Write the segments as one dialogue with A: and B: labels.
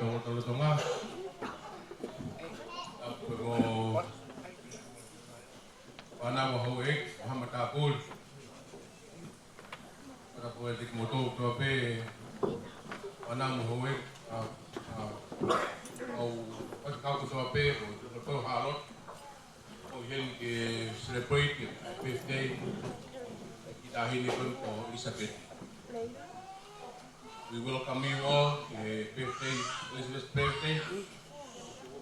A: o tonga. Mo pana mo ho hamata pul. Para poetik moto to pe pana mo ho au pas kau so pe o to halot o yen ke celebrate birthday kita hini pun ko Elizabeth. We welcome you all to birthday, Elizabeth's birthday.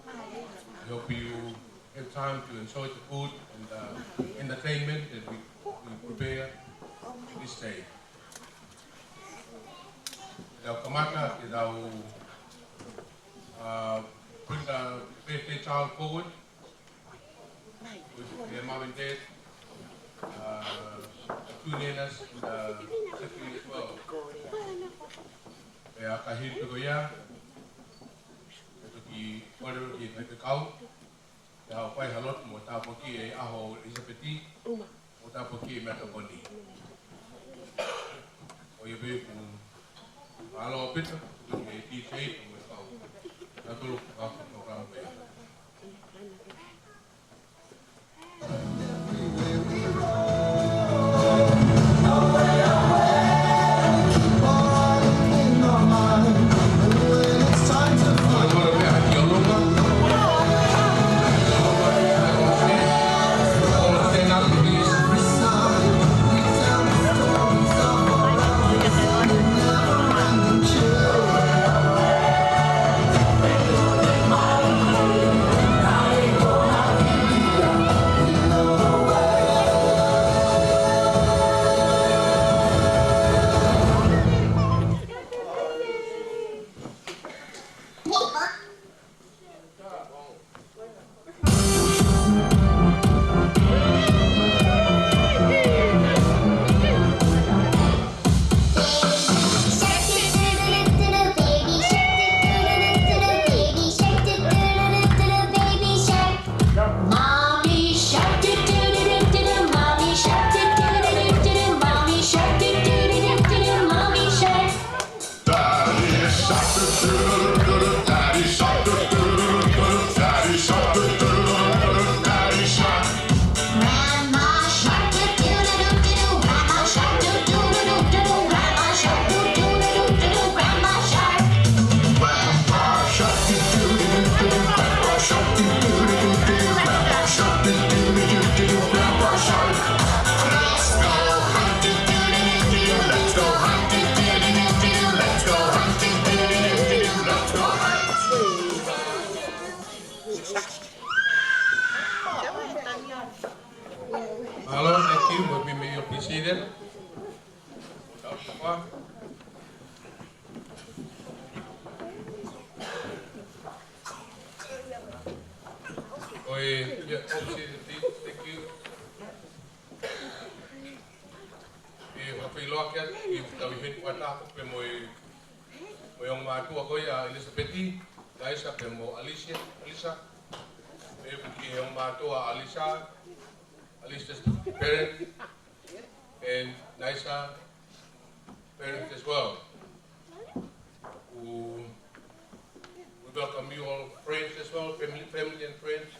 A: I hope you have time to enjoy the food and entertainment that we prepare this day. Kita kamata kita bring the birthday child forward with their mom and dad, two nenas and secretary as well. Kaya kahit ko ya, ito ki order ki nagkakaw. Kaya pay halot mo tapo ki aho Elizabeth, mo tapo ki Metaconi. O yabe kung alo pito, kung DJ mo ikaw. Natulog ka sa program ko yan. Hello, thank you. We may appreciate it. Thank you. Alicia's parent and Nisa parent as well. We welcome you all friends as well, family and friends.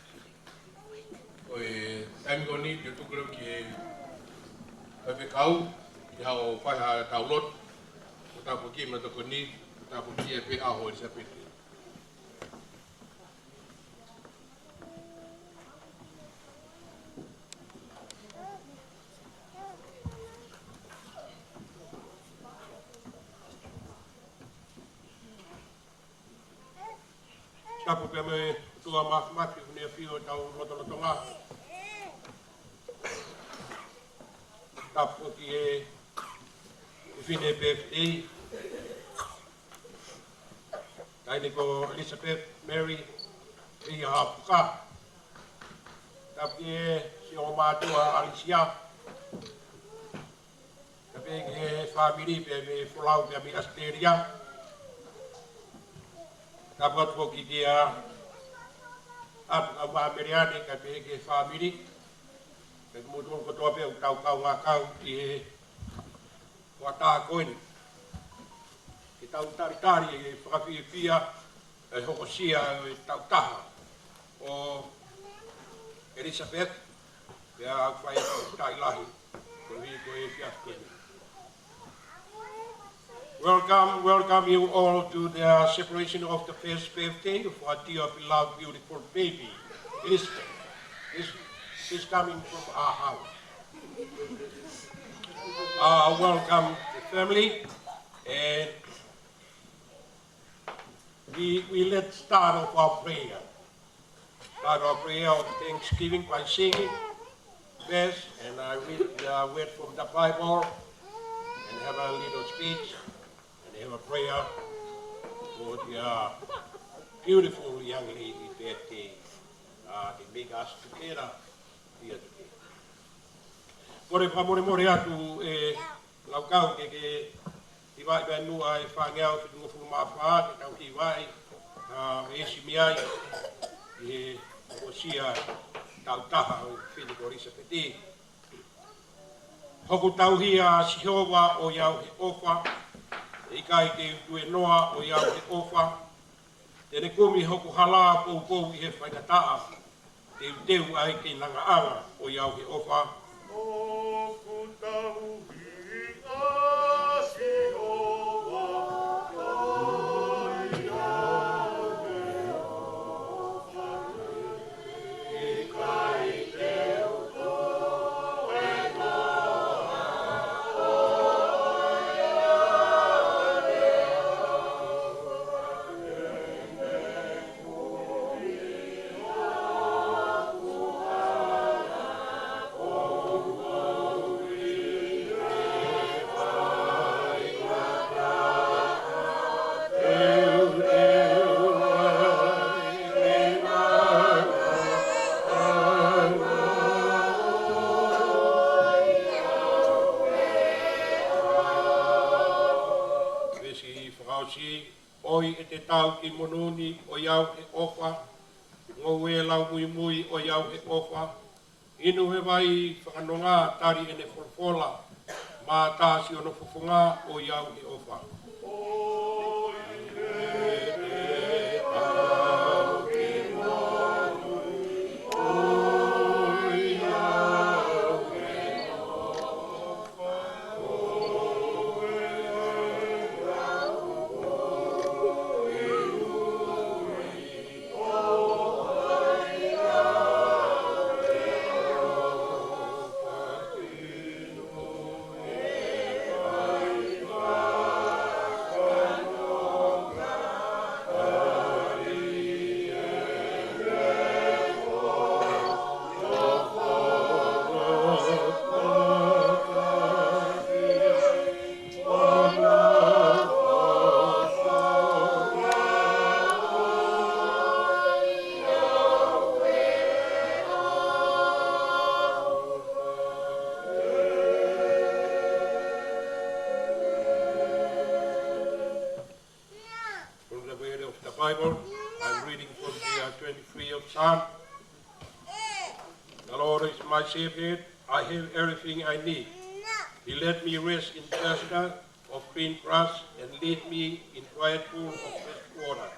A: I'm going to need you to go to kau how far download utapo ki Metaconi utapo ki pe aho Elizabeth. Tapo pe me tua maki ni fio tau rotonga. Tapo ki fine birthday. Kaini ko Elizabeth Mary ia hapuka. Tapo si o matua Alicia. Tapo ki family pe me fulau pe mi Asteria. Dapat bagi dia apa meriani kami ke family, kemudian ketua pe kau ngakau di wata koin kita utari-tari fia
B: e hokosia e tautaha o Elizabeth pe a whai o tailahi ko e fiafkeni. Welcome you all to the separation of the first birthday of our dear beloved beautiful baby. Is coming from our house. Welcome the family, and we let's start off our prayer. Start our prayer of Thanksgiving by singing verse, and I read the word from the Bible, and have a little speech, and have a prayer for the beautiful young lady birthday. They make us together here today. Kore whamore atu e laukau ke iwai whenua e whangeau whitunga whumawha te tau ki iwai me esi miai e osia tautaha o Whitunga Risapeti. Hoku tauhia Sihova o iau he ofa, e kai te tue noa o iau he ofa, tene kumi hoku hala pou i he whaingataa, te teu ai ke langa anga o iau he ofa. Hoku tauhia Sihova o iau he ofa, e kai teu tue noa o iau oi e te tau ki mononi o iau he ofa, ngau e lau mui o iau he ofa, inu he vai whakanonga tari ene wholwhola, mā tāsi ono whuwhunga o iau he ofa. Oi e te tau ki mononi o iau he ofa, Bible. I'm reading from the 23 of Psalm. The Lord is my Savior. I have everything I need. He let me rest in pasture of green grass and lead me in quiet pool of fresh water.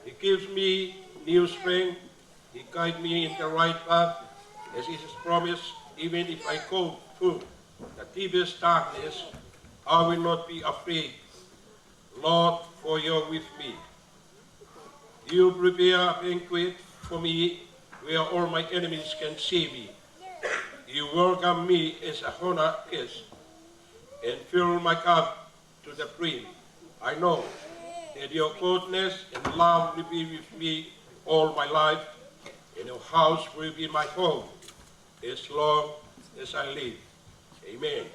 B: He gives me new strength. He guides me in the right path, as is his promise. Even if I go through the deepest darkness, I will not be afraid. Lord, for you're with me. You prepare a banquet for me where all my enemies can see me. You welcome me as a honor guest and fill my cup to the brim. I know that your goodness and love will be with me all my life, and your house will be my home as long as I live. Amen.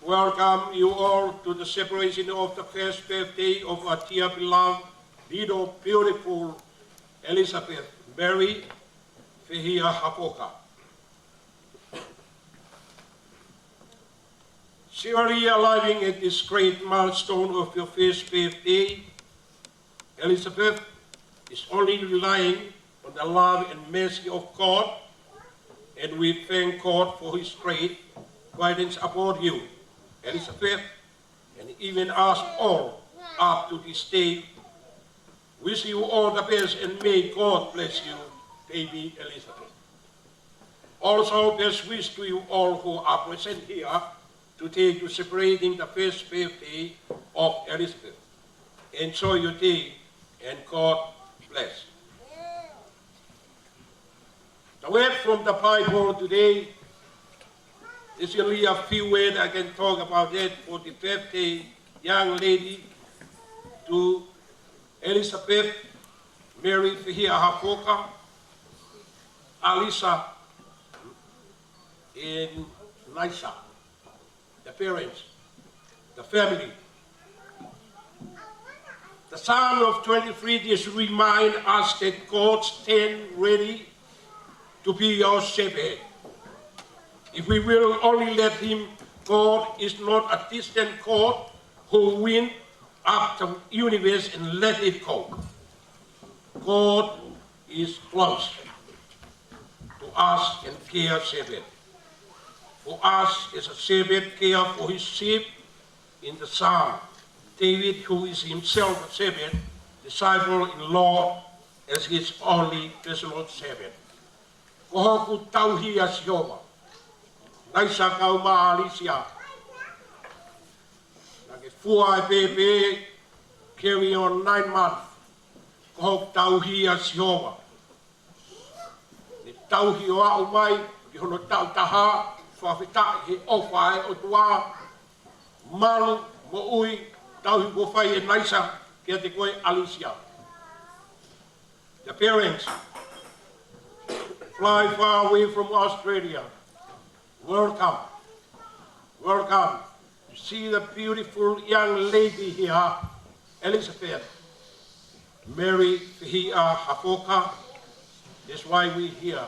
B: Welcome you all to the separation of the first birthday of our dear beloved, little beautiful Elizabeth Mary Fehia Hapoka. Surely arriving at this great milestone of your first birthday, Elizabeth is only relying on the love and mercy of God, and we thank God for his grace guidance upon you, Elizabeth, and even us all up to this day. Wish you all the best and may God bless you, baby Elizabeth. Also, best wish to you all who are present here today to celebrating the first birthday of Elizabeth. Enjoy your day and God bless. The word from the Bible today is only a few words I can talk about it for the birthday young lady to Elizabeth Mary Fihia Hafoka, Alisa in Nisa, the parents, the family. The Psalm of 23 is remind us that God stands ready to be our shepherd. If we will only let him, God is not a distant God who wins up the universe and let it go. God is close to us and care shepherd. For us as a shepherd care for his sheep in the Psalm. David, who is himself a shepherd, disciple-in-law as his only personal shepherd. Kohoku tauhi as Jehovah. Naisa kau maalisia. Nake fuai bebe carry on 9 months. Kohoku tauhi as Jehovah. Ni tauhi o au mai, ki hono tau taha, whawhita he ofai o tua, malu mo ui, tauhi ko whai e naisa, kia te koe Alicia. The parents fly far away from Australia. Welcome, welcome to see the beautiful young lady here, Elizabeth Mary Fihia Hafoka. That's why we're here.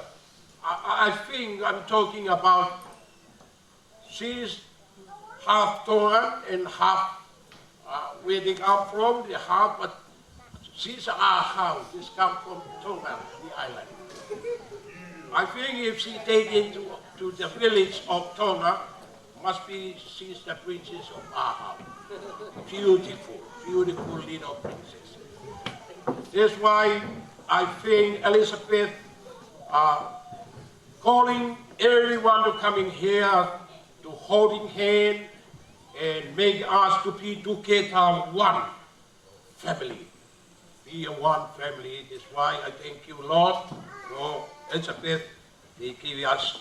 B: I think I'm talking about she's half Tongan and half where they come from, the half, but she's our house. She's come from Tongan, the island. I think if she taken to the village of Tonga, must be she's the princess of our house. Beautiful, beautiful little princess. That's why I think Elizabeth calling everyone to come in here to holding hand and make us to be together one family. Be a one family. That's why I thank you, Lord, for Elizabeth. They give us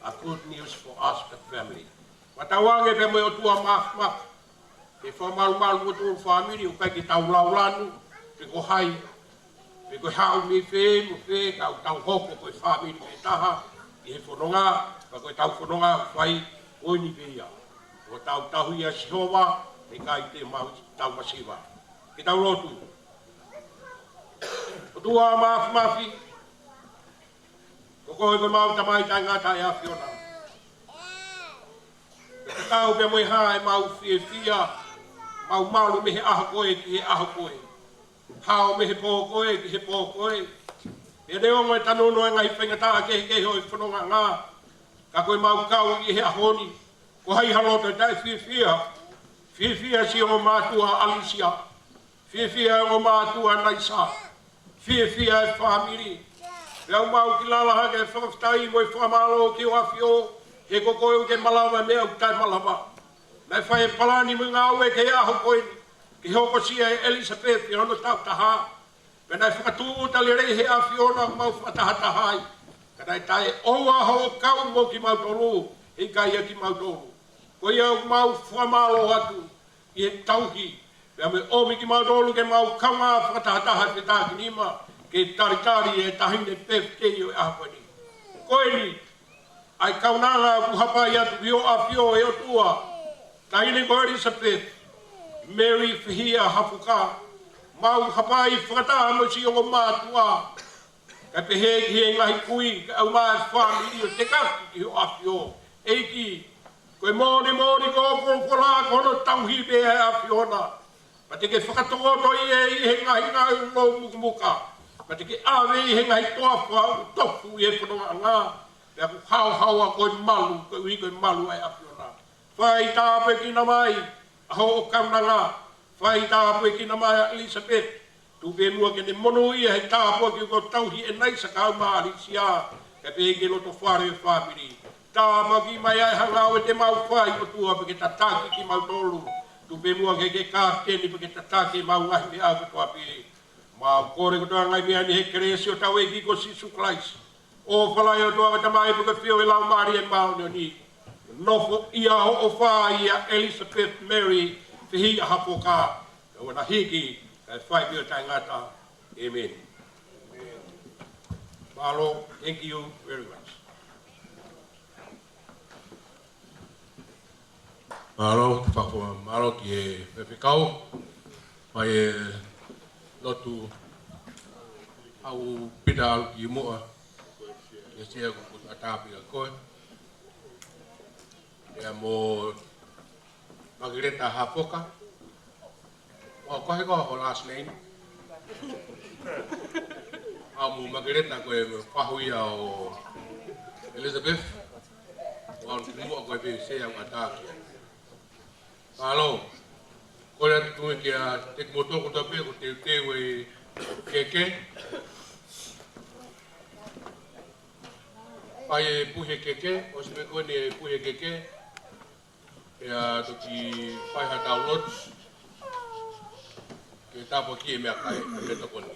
B: a good news for us, the family. Matawang e pe mo tua maf. Ke formal mo tu family u pe ki tau laulanu, pe ko hai. Pe ko hau mi fe ka tau hoko ko family pe taha. E fononga, pa ko tau fononga fai o ni pe ia. O tau ia Jehova, e kai te mau tau masiva. Ke tau lotu. O tua mafi. Ko e mau tamai tanga tai a Fiona. Tau pe mo ha e mau fia. Mau malu me aha koe ki he aha koe. Hao me he po koe ki he po koe. E reo mo e tanu no ngai whengata ke hoi whanonga ngā. Ka koe mau kau i he ahoni. Ko hai haloto tai fia. Fia si o mātua Alicia. Fia o mātua Naisa. Fia e whamiri. Rau mau ki lala hake whakaftai mo i whamalo ki o awhio. He koko ke malawa mea u tai malawa. Mai whai palani mga aue ke aho koe ni. Ki hoko sia e Elizabeth i hono tau taha. Penai whakatū tali rei he a Fiona mau whataha tahai. Kanai tae oua ho kau mo ki mau tolu. Hei kai ki mau tolu. Ko ia mau whamalo atu i he tauhi. Pea me omi ki mau tolu ke mau kaunga whataha taha te tāki nima. Ke taritari e tahine pef ke i o ahapani. Koe ni. Ai kaunanga kuhapai atu i o awhio e o tua. Tahine ko Elizabeth, Mary Fihia Hafoka. Mau hapai whakataha mo si o mātua. Kai pehe ki he ngahi kui, ka au mai whamiri o te kaki ki o awhio. Eiki, koe mōni ko pola kono tauhi pe e awhiona. Ma te ke whakatoto i he ngahi lo muka. Ma te ke awe i he ngahi toa whau, tofu i he whanonga ngā. Pea ku hau a koe malu, koe ui koe malu ai api o rā. Whai tāpe ki na mai, aho o kaunanga, whai tāpe ki na mai a Elizabeth, tu whenua ke ne mono ia he tāpua ki ko tauhi e nei sa kau maari si a, ka pe ke loto whare e whapiri. Tāpua ki mai ai hangau e te mau whai o tua pe ke tataki ki mau tolu, tu whenua ke kāteni pe ke tataki mau ngahi me au katoa piri. Ma kore ko toa ngai mea ni he keresi o tau e ki ko Sisu Christ. O whalai o toa kata mai puka whio e lau maari e mau ni. Nofo ia o wha ia Elizabeth Mary whihi a hapo ka. Ka wana hiki kai whai pio tai ngata. Amen. Malo, thank you very much.
A: Malo, te whako malo ki e whewhikau. Pai e lotu au pita alu ki mua. Ia sia ku atapi a koe. Ia mo Margareta Hapoka. O kohe koha o last name. Amu Margareta koe whahuia o Elizabeth. O mua koe pe sea o atapi. Alo, koe atu tunge ki a te kumotoko tape ko te tewe keke. Pai e puhe keke, o se me koe ne puhe keke. Ea toki pai ha downloads. Ke tapo ki e mea kai, a meta koni.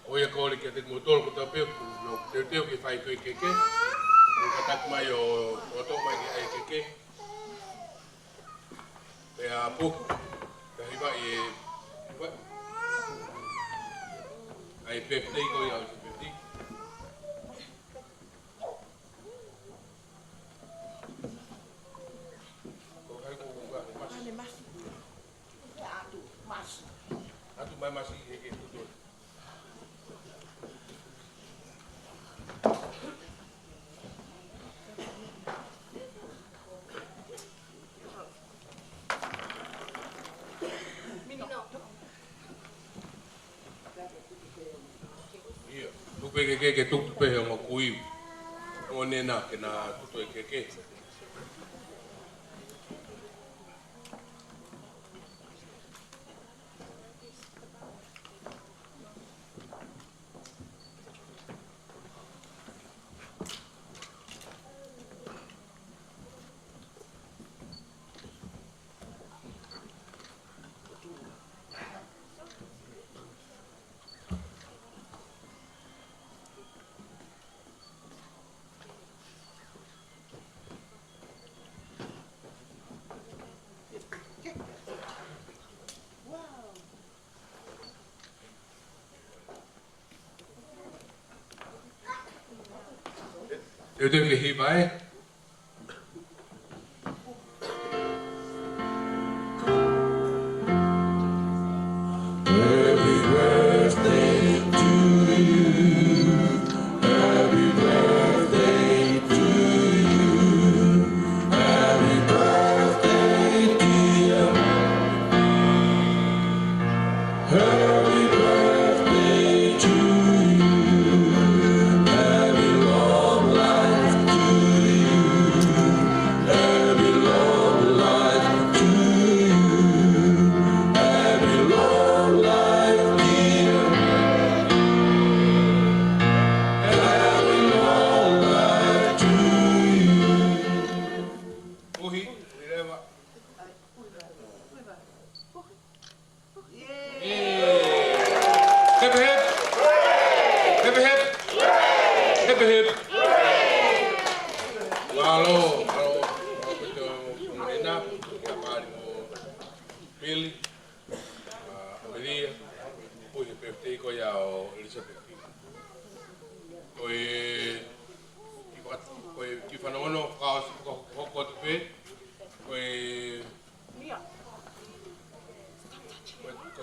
A: O ia kaole ki a te kumotoro ko tape, no te teo ki whai koe keke. O kataku mai o toko mai ki ai keke. Ea puku, ka hiwa e... Ai birthday ko ia o se birthday. Atu mai masi e ke tutu. Ia, tupe ke tutu pe he o kuiu. O nena ke na tutu e ke. Eu tenho que rir, vai?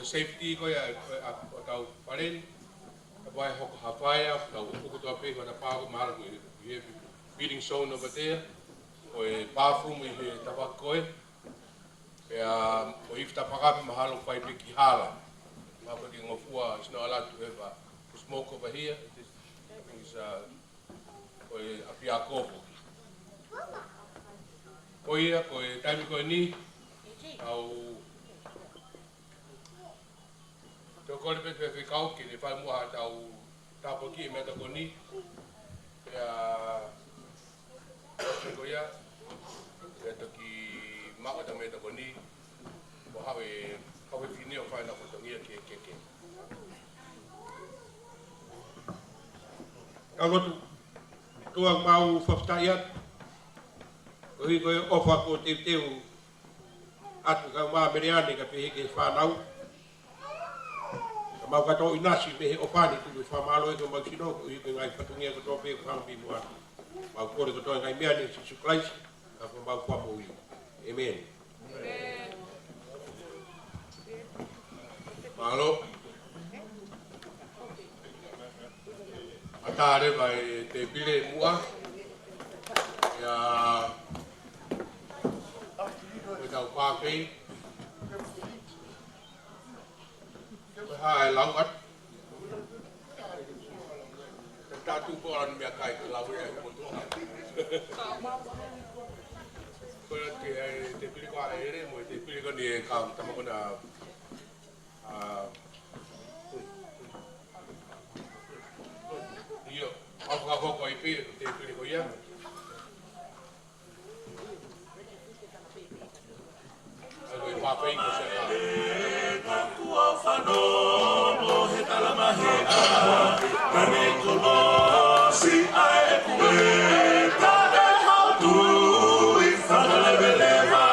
A: Safety ko ya atau paling apa hok hafaya atau buku tu apa pada pago mahal ko feeding zone over there o bathroom i tapak ko ya o if tapak mahal ko pai ki hala apa ki ngofua is not allowed to have a smoke over here. It is o e api a kōpo. Ko ia, ko e taimi ko e ni, au tō kore pepe kau ki ne whai mua tau tāpo ki e mea tako ni. Pea ko ia, e toki maka ta mea tako ni, ko hawe whine o whai na kotongia ke keke.
B: Kalotu, tuang mau whafitaiat, ko hi koe ofa ko te teu atu ka maa mereane ka pehe ke whanau. Ka mau kato inasi mehe ofani tu whamalo e ko magsino, ko hi koe ngai whatungia ko tō pehe whanami mua. Mau kore ko tō ngai meane Sisu Christ, ka ko mau whamo i. Amen.
A: Mahalo. Atare vai te pile mua. Ya ko tau pākei. Ko hae lau at. Tatu ko an mea kai ko lau e ko tō. Ko te pile ko a ere mo te pile ko ni e ka tama ko na io ho ko i pile te pile ko ia. Algo i papei ko se ka.
C: Kua whanono he talamahea, kane kolosi ae kue, tane hautu i whanalewelewa.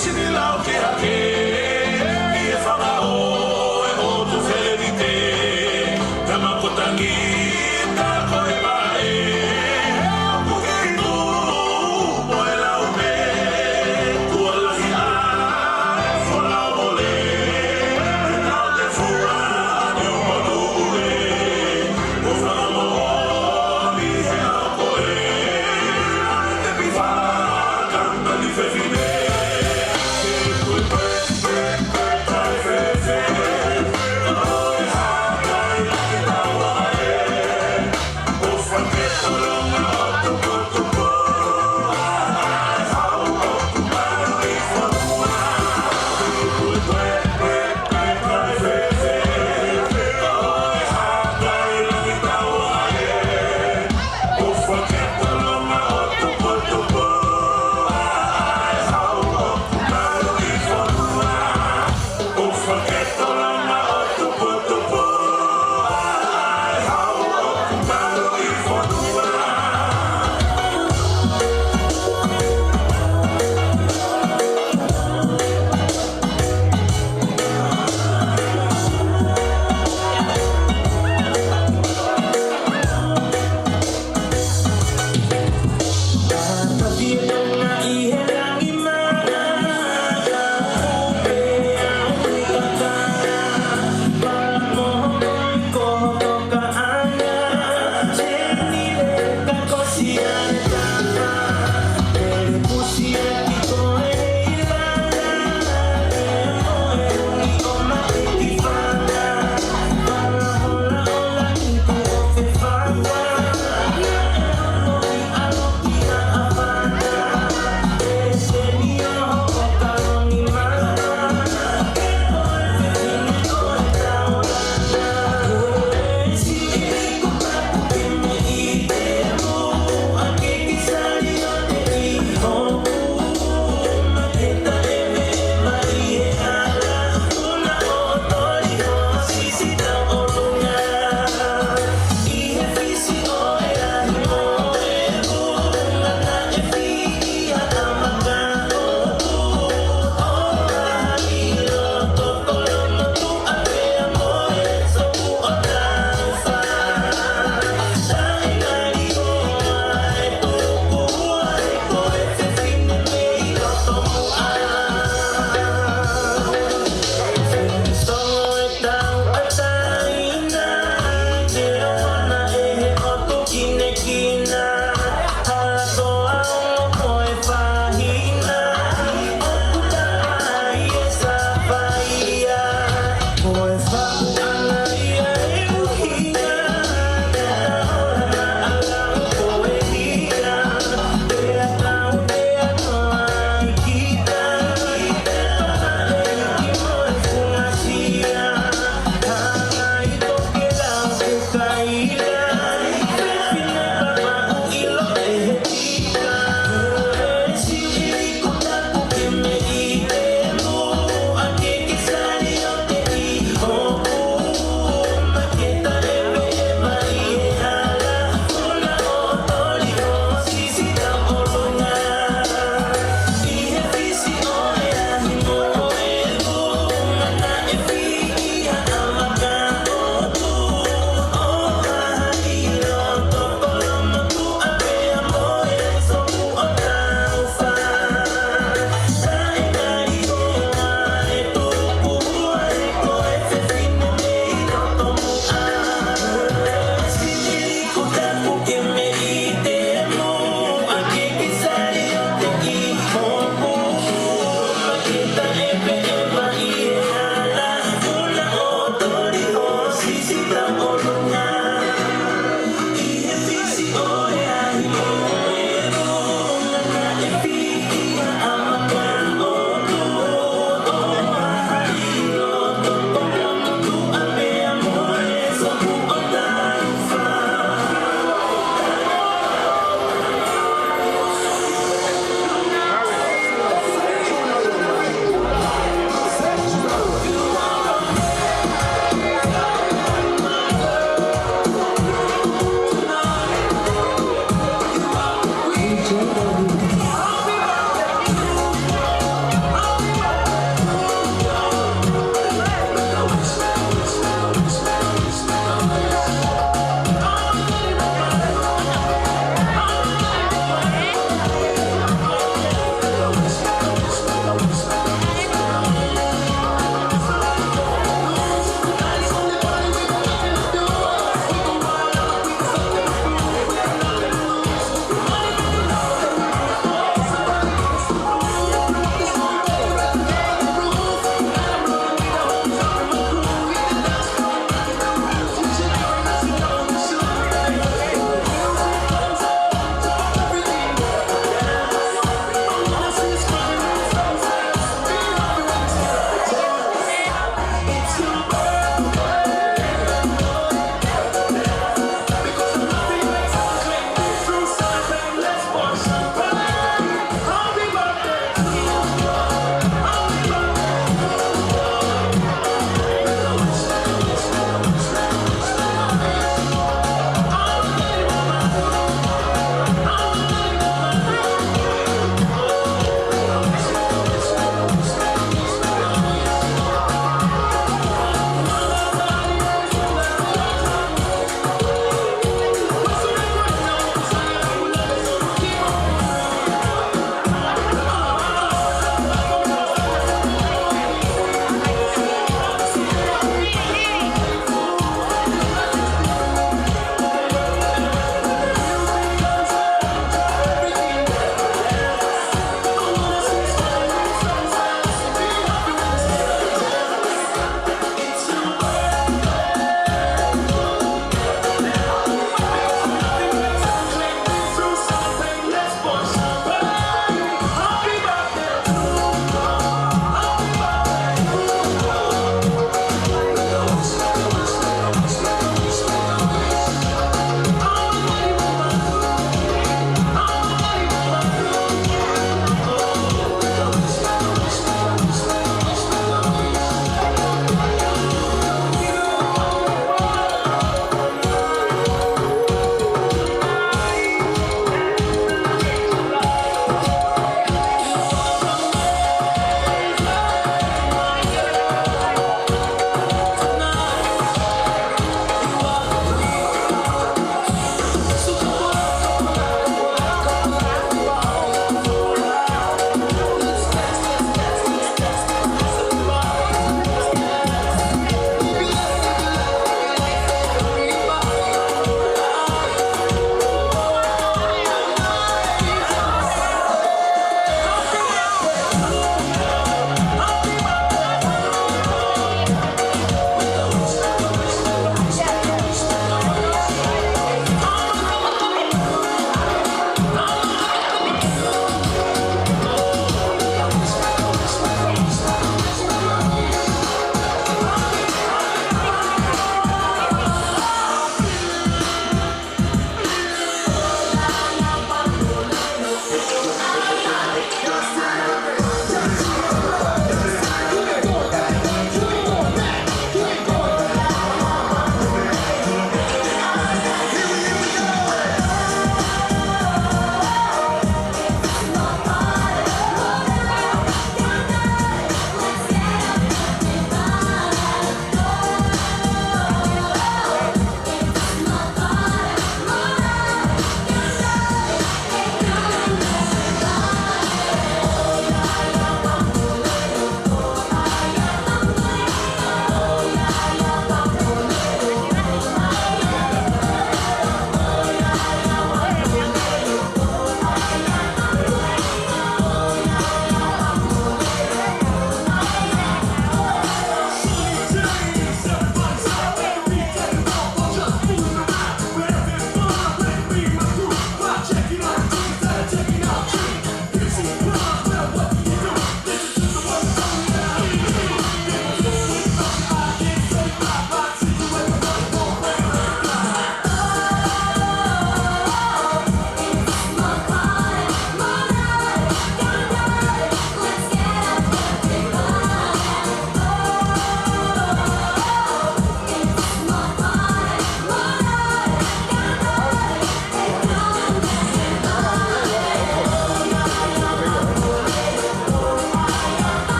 C: Sinilau ke hake, ia whangao.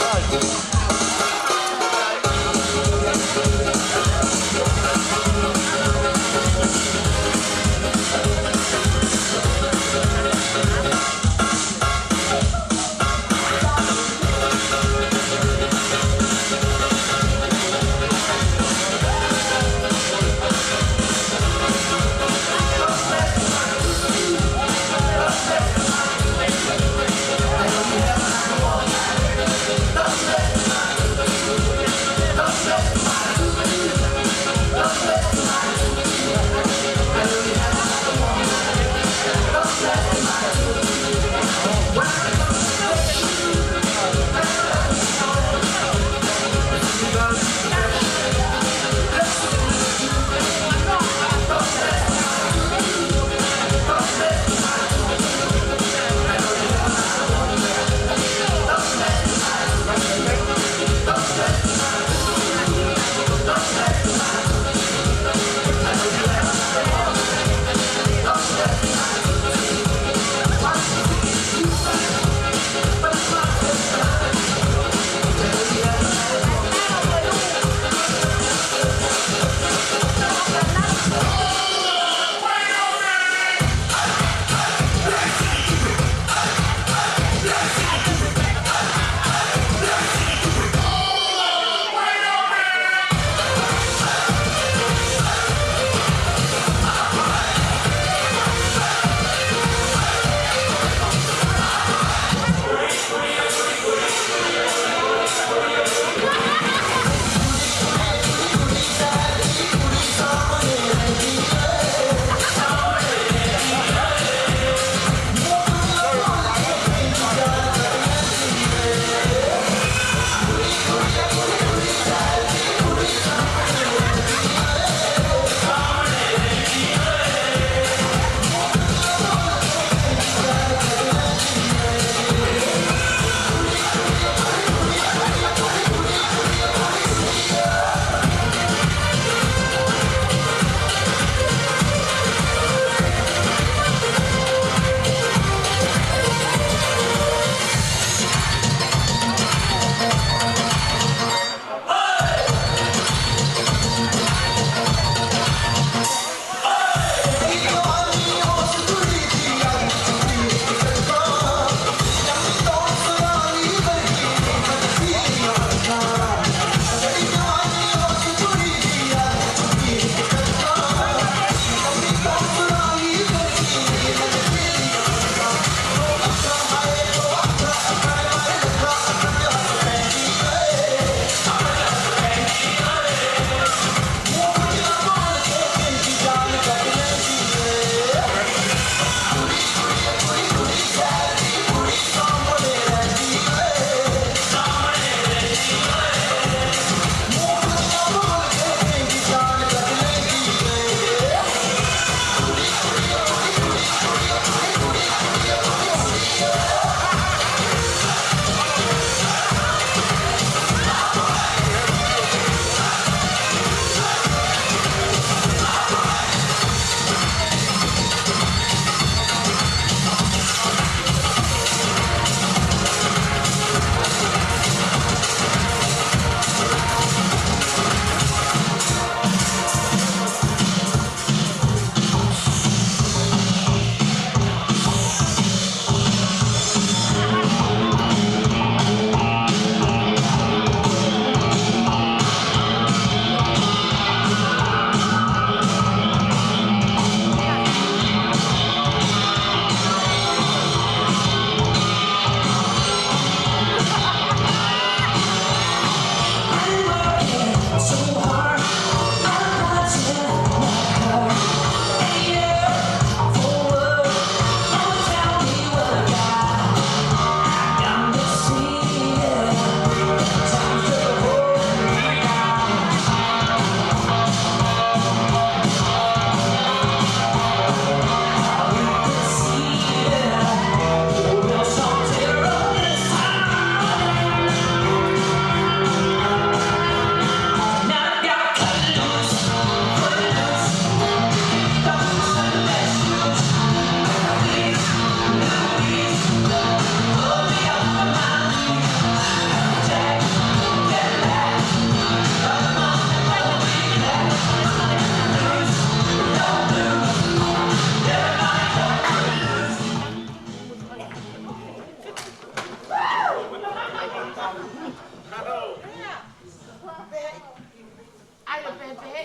C: Right.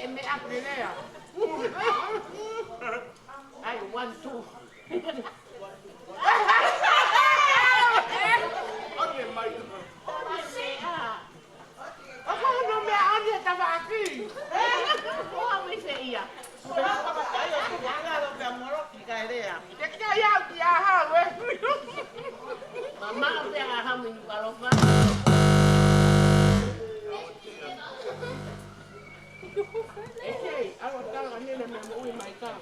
D: me up there. I want to. Ako no me ande tabaki. O me se ia. Kaya ya ha we. Mama te ha mi palofa. Ese, algo está la nena me voy my car.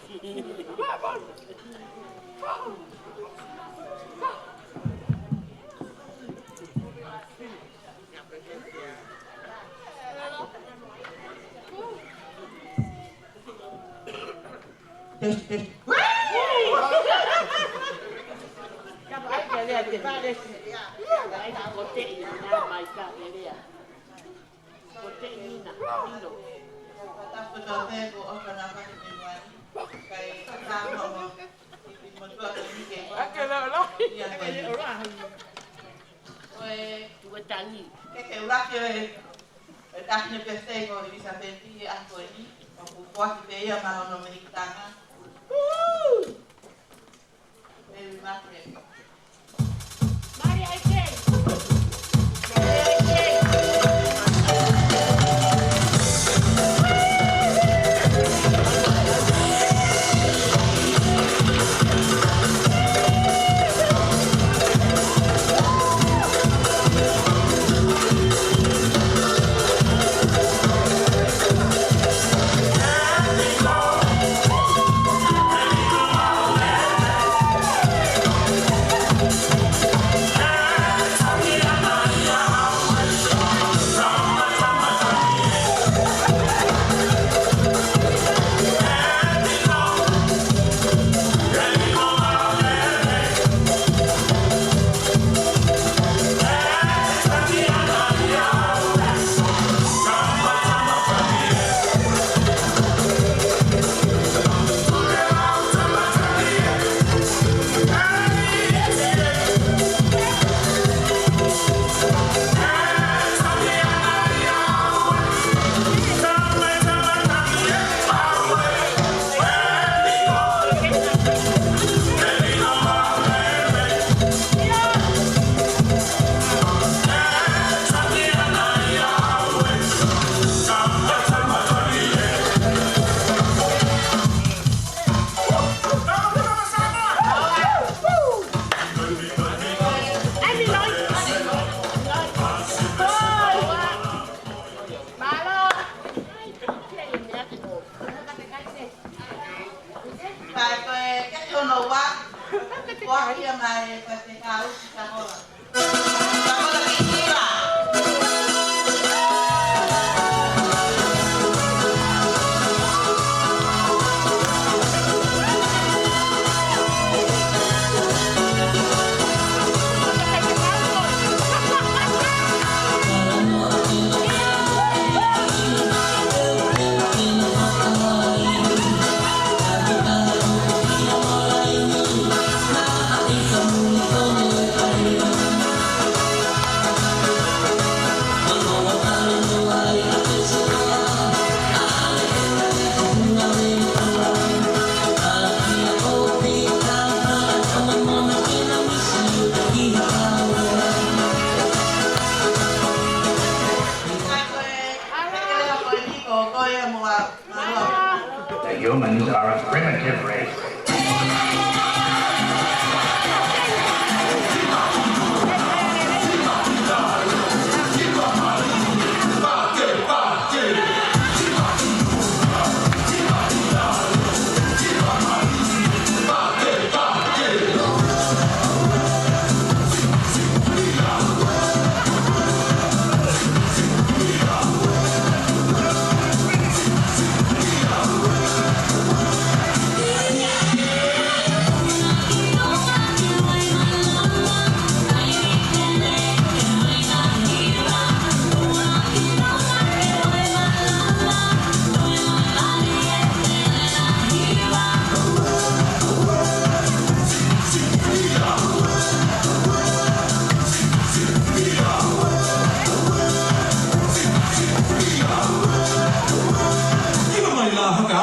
E: The humans are a primitive race.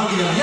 C: Bye.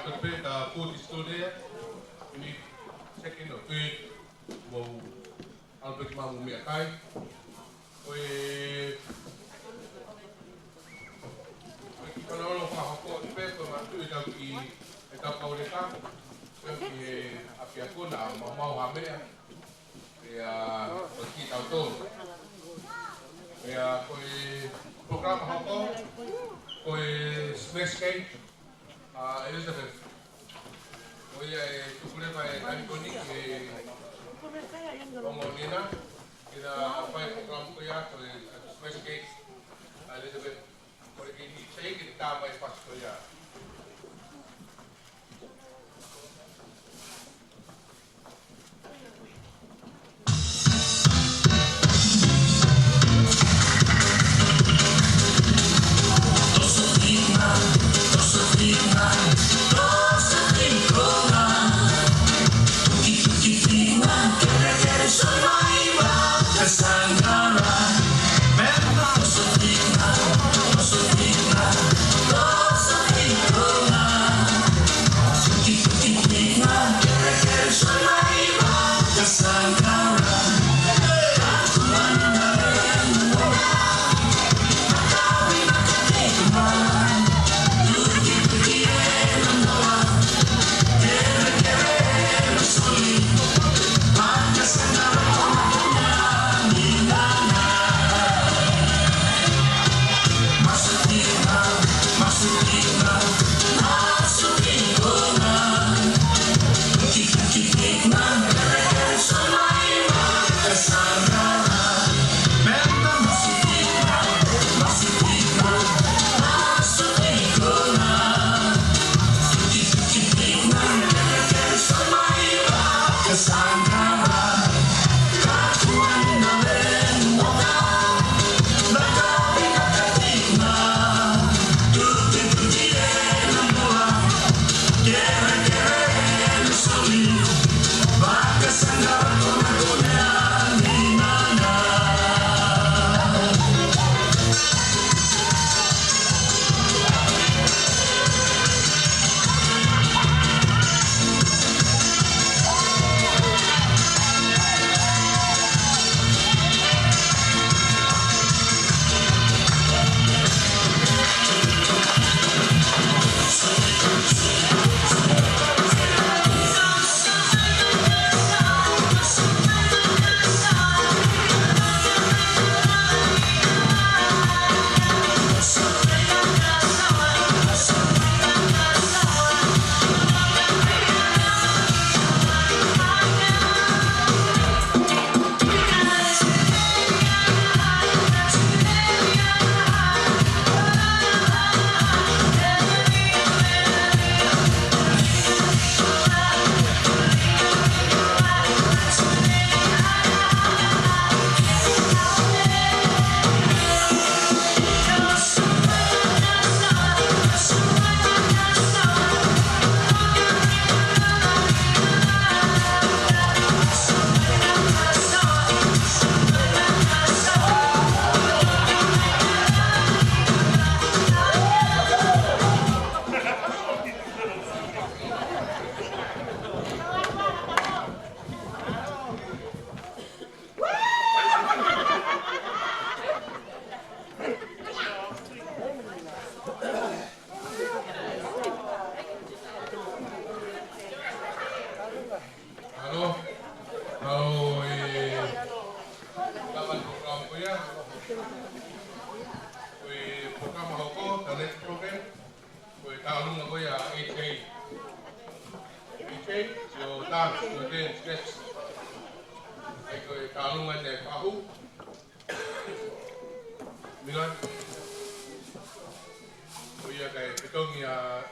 A: to the bit, food is still there. You need second or third. Well, I'll be my mummy at time. Kalau orang faham apa tu macam itu kita kau dekat, jadi api aku nak mau hamil ya, pergi tahu tu, program apa, space cake, Elizabeth, tu boleh pakai kami koni, pengordinan, kita apa program ya, space cake, Elizabeth. Porque saya kita tambah pasal ya.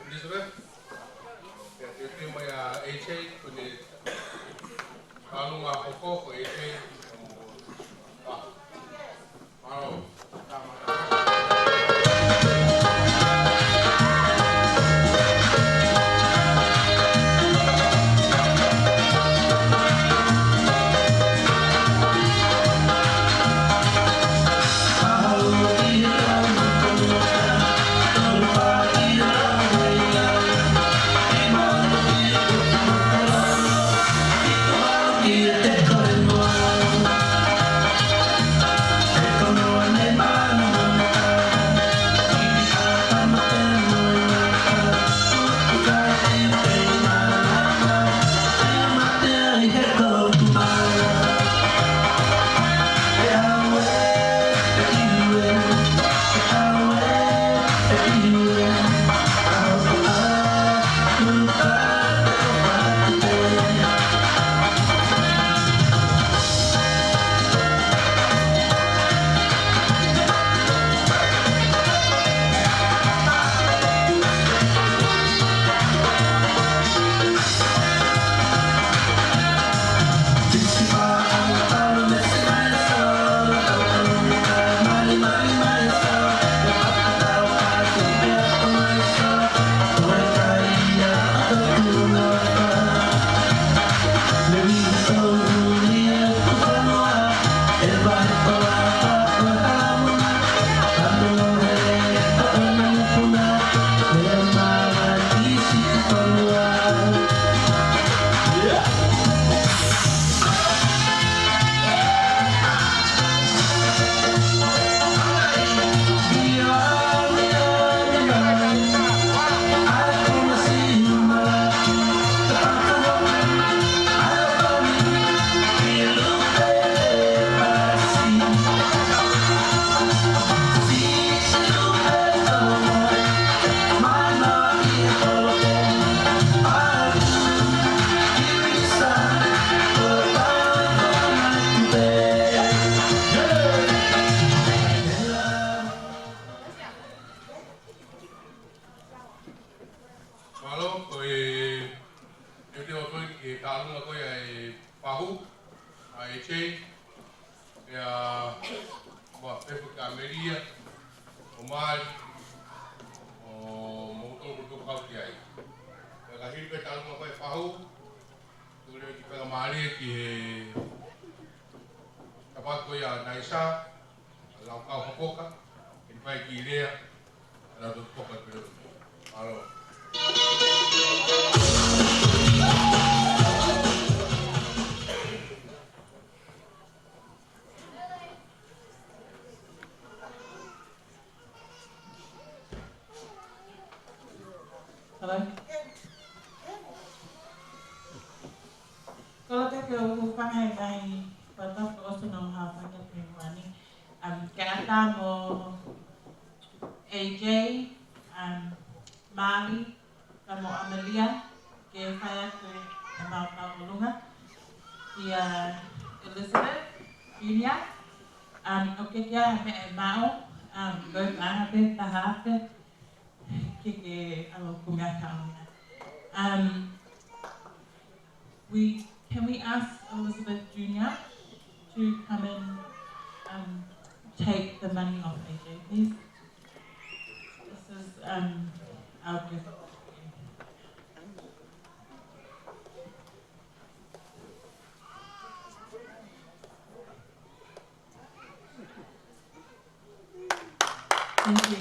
A: Elizabeth, ya, maya AJ, kundi kalau nggak pokok, AJ, mau,
C: Thank you.
A: Malo, koe te o toi ki tālunga koe ai pahu, ai chei, ea mua pepu ka meria, o mai, o moutou kutu kauti ai. Ea ka hiripe tālunga koe pahu, tūreo ki pega maari ki he tapako ia naisa, lau kau hapoka, ki pai ki rea, lau tu poka pero. Malo.
F: Hello? Kalau tak kau pakai gay, patah kau senang hafal kan wani. Kata mo AJ, Mali, kamu Amelia, ke saya ke mau ulunga, dia Elizabeth, Junior, okay dia mau, berapa tahap kiki can we ask Elizabeth Junior to come and take the money off AJ, please? This is our gift. Thank you.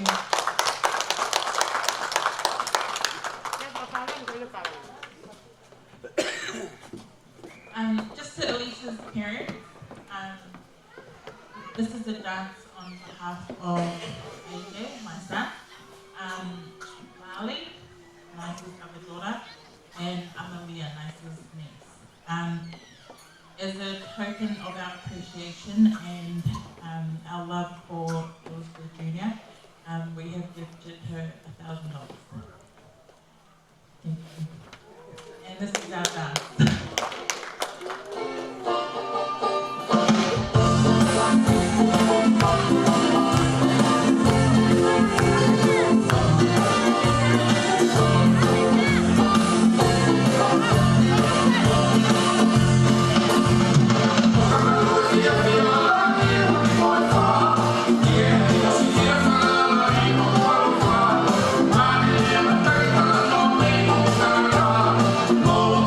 F: Just to Elisa's parents, this is a dance on behalf of AJ, my son, Mali, Nice's other daughter, and Amelia, Nice's niece. As a token of our appreciation and our love for Elizabeth Junior, we have gifted her $1,000. Thank you. And this is our dance.
C: Oh,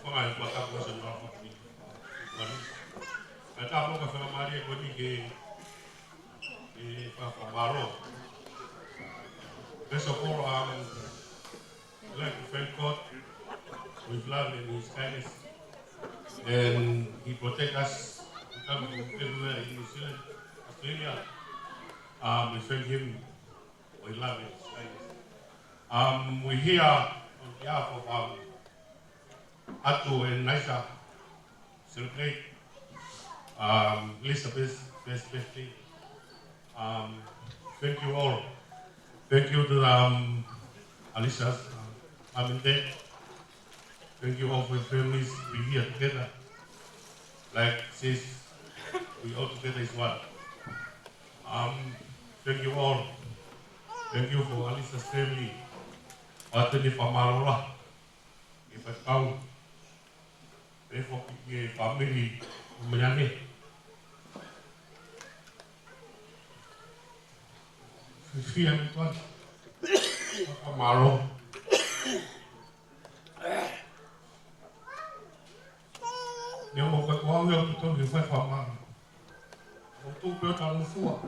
G: whanga e whakapu asa nua whakini. Ai tā moka whamari e koni ke whakawaro. First of all, I'd like to thank God with love and His kindness. And He protects us from everywhere in New Zealand, Australia. We thank Him with love and His kindness. We're here on behalf of Atu and Naisa celebrate Elizabeth's first birthday. Thank you all. Thank you to Alicia's mom and dad. Thank you all for your families to be here together. Like sis, we all together is one. Thank you all. Thank you for Alicia's family. Atene Famarora. If I count, pray for the family of Miami. Fifi Antoine. Amaro. Nếu một cái quá nhiều thì tôi phải phạm mà một tu biểu thằng phua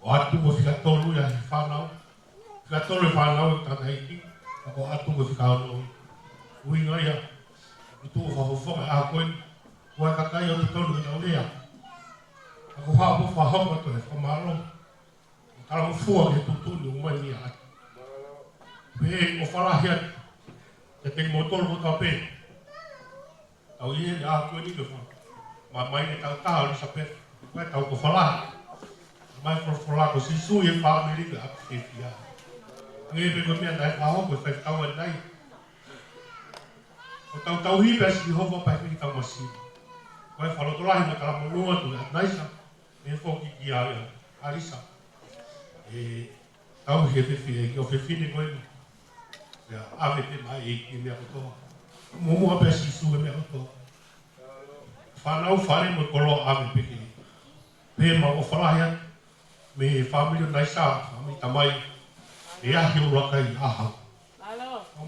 G: waktu mo fika tolu ya whanau fika tolu e whanau e tata hiki ako atu mo fika ono uinga ia utu o whawhawhonga a koen ua kakai o tolu e naulea ako whapo whahonga to e whamaro kala mo fua ke tutuni umai ni atu pe o wharahia te te motolo mo tape au ie ni a koen i ke wha ma mai e tau taha ni sape koe tau ko whalaha mai for la ko si su ye family ga akifia nge be ko mia dai ka ho ko fa ka wa dai o tau hi be si ho pa ki ta masi ko fa lo to la ni ka mo no tu dai sa me fo ki ya arisa tau he be fi ko fe fi ni ko ya ave te mai ki me ko mo mo be si su me ko fa na fa ni mo ko lo ave pe ki pe ma o fa la ya me family Naisa, kami tamai, dia hiu rakai aha.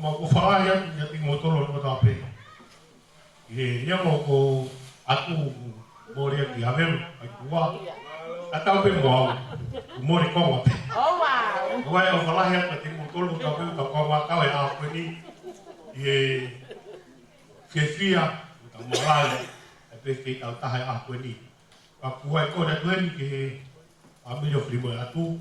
G: Mau ko fala ya ti motor lo tape. Dia mau ko aku boleh di avel, aku atau pe mau mori ko. Oh wow. Wai o fala ya ti motor lo tape ta ko wa ka ya aku ni. Fia ta moral, pe fe ta ta aku ni. Aku wai ko da tuen ke Ambil frima atu,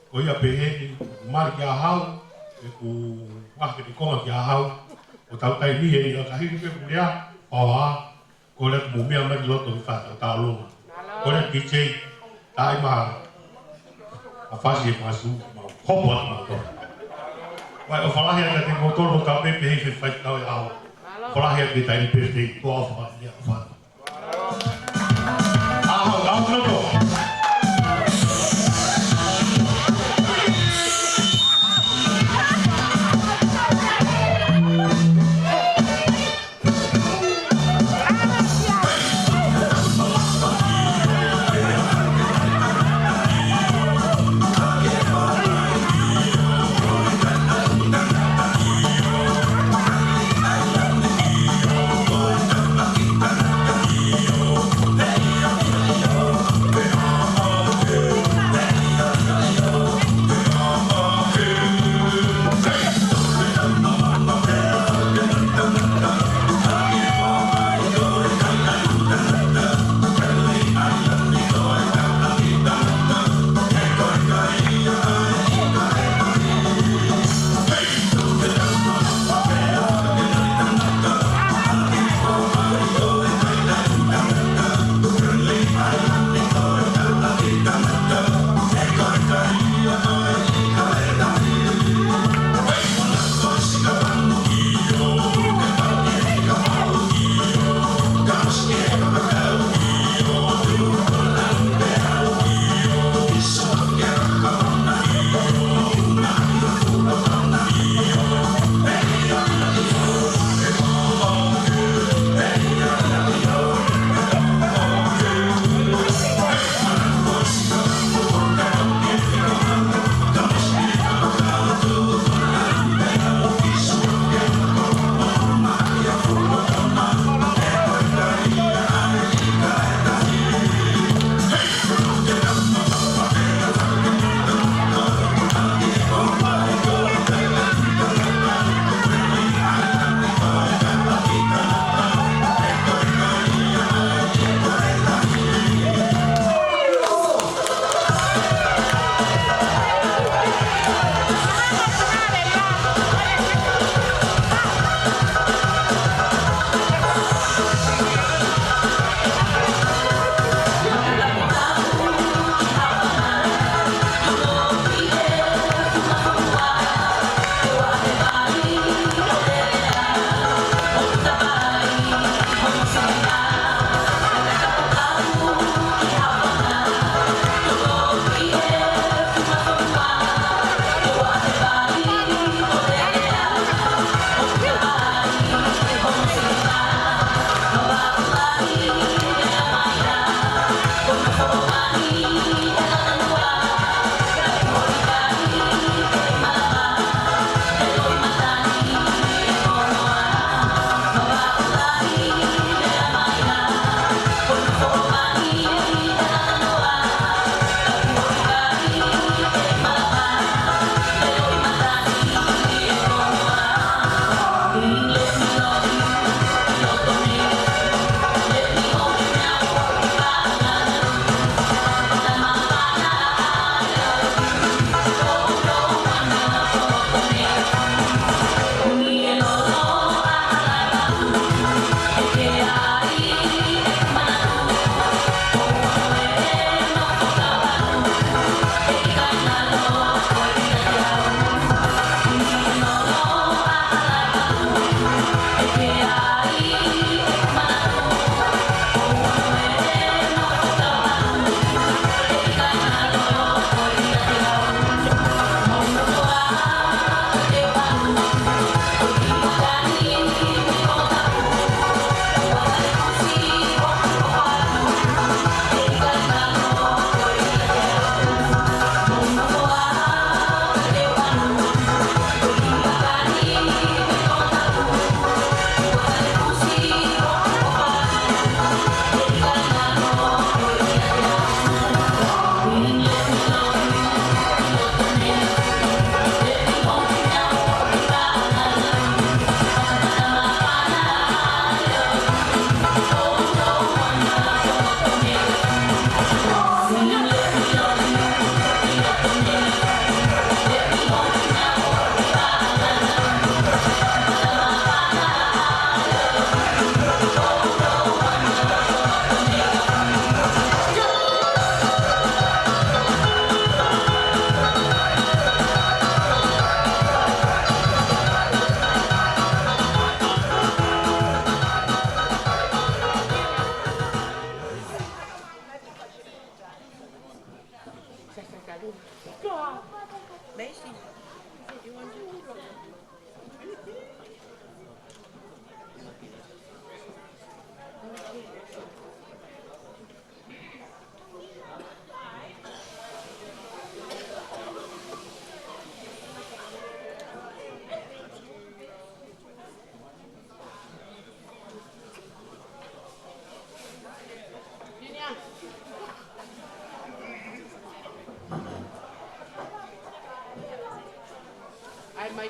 G: kau ia pehe mar kia hau, aku wah ke dikoma kia hau, kau tahu tai ni yang kahir ke kuliah, bawa kau lihat bumi yang lagi lot tu fat, tahu kau lihat DJ, tai mah apa sih masuk, hopot motor, wah ofalah yang kata motor bukan pehe fat tahu hau, ofalah yang kita ini pehe tu apa dia fat, hau tu.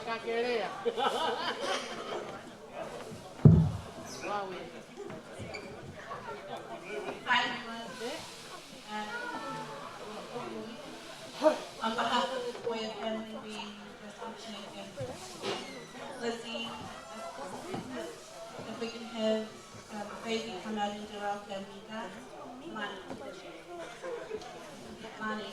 D: kakelea. Wow.
F: Hi everyone. On behalf of the Koya family, we just want to thank Lizzie. If we can have baby come out and do our family dance. Lani.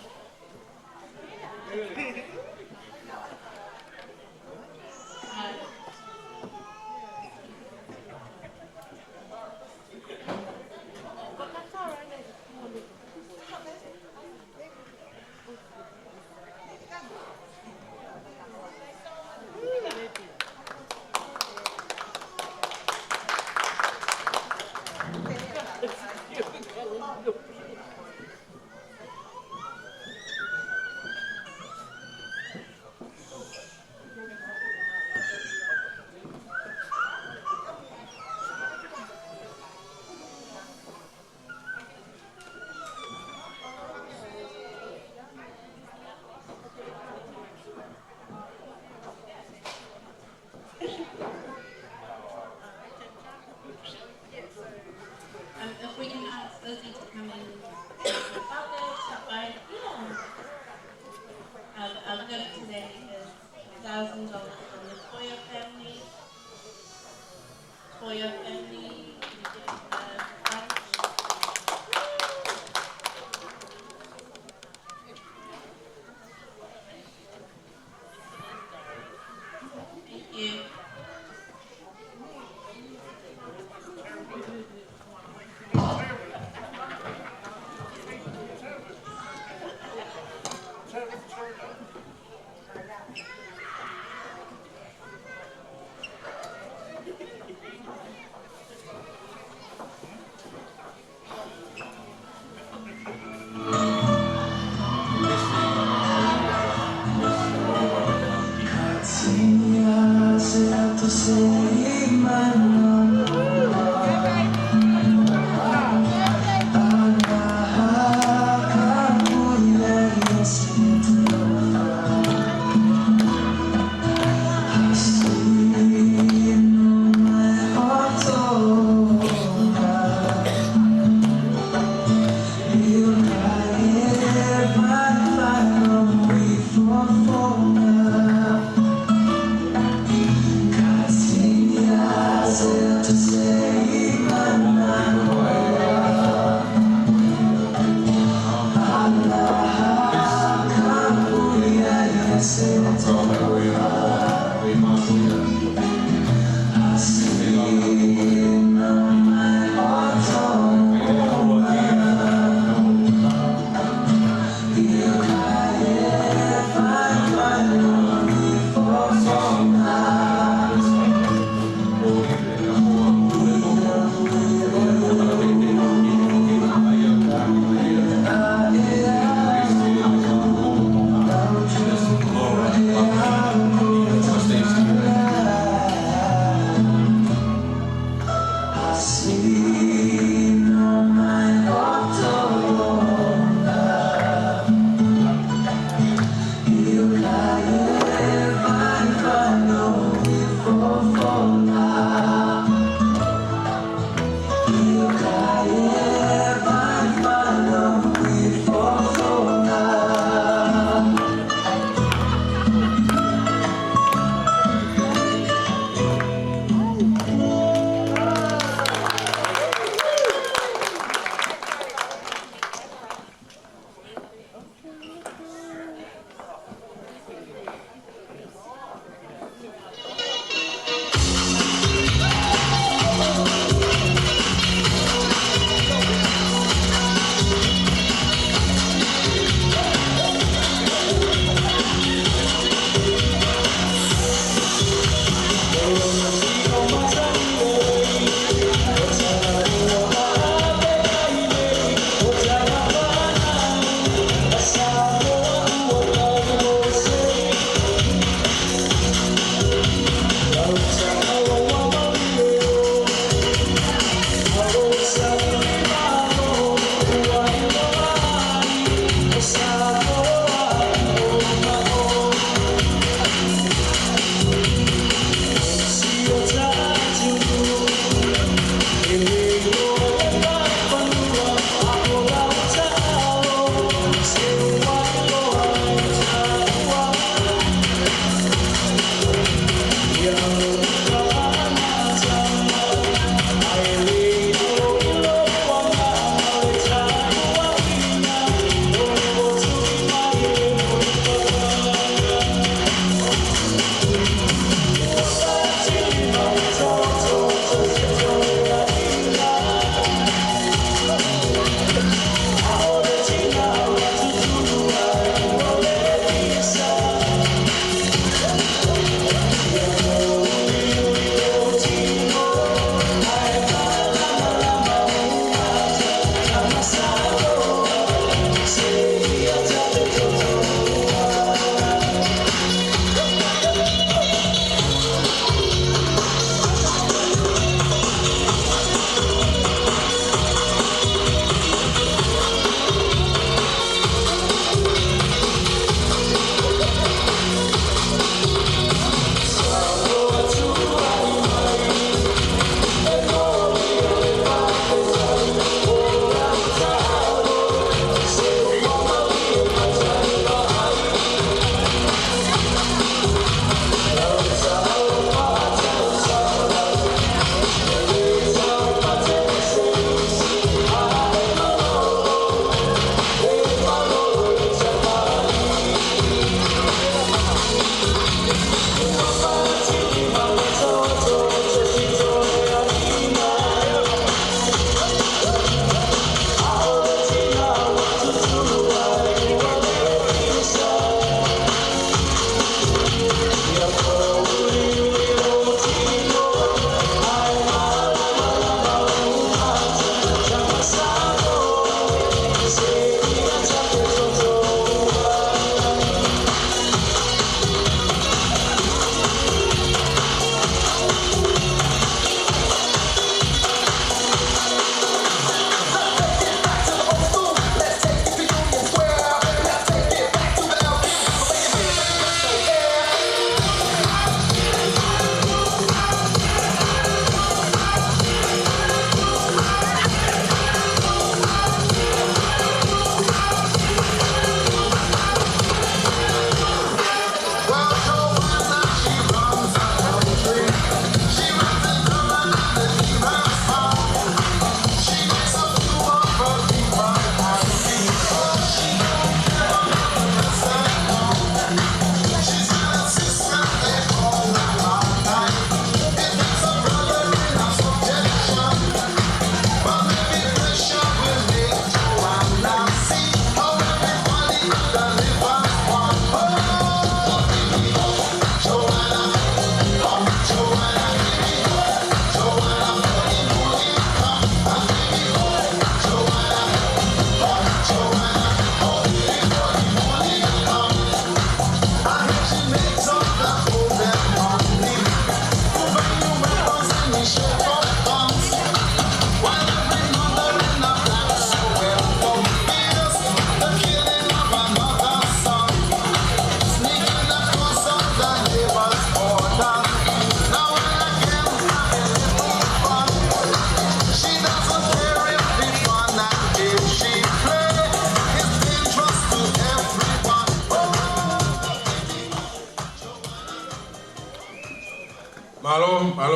F: If we can ask Lizzie to come in about this, our gift today is $1,000 from the Toya family. Toya family, you get lunch. Thank you.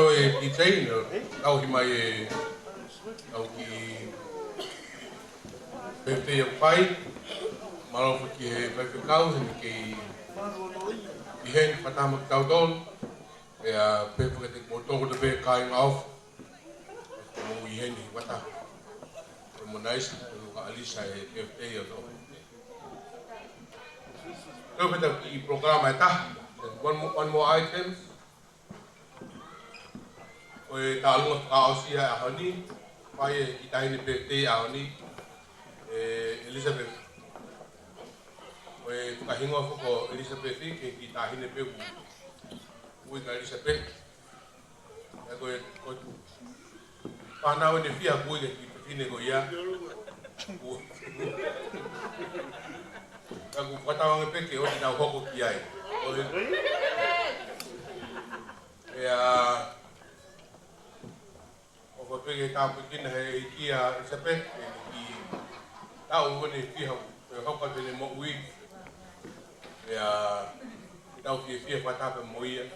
A: Alo e ki tei, au hi mai e au ki pepe au pai, malofa ki he pepe kau, hini ki hen whatama ki tau tolu, e a pepe te motongo te pe kai ngau, e mo i hen hi wata. E mo naisi, e ka alisa e pepe au tolu. Tau peta ki programa e taha, one more item. O e tālunga whakaosia a honi, whai e ki tahine pe a honi, Elizabeth. O e whakahingoa whako Elizabeth ke ki tahine pe ui ka Elizabeth. E koe whanau ne whia kui ke ki pahine ko ia. Ka ku whatawanga peke o ti nau hoko ki ai. O pege tāpu kina he ki a Elizabeth, ki tau wane whiha, e hauka tene mo ui, ki tau whia whatape mo ia,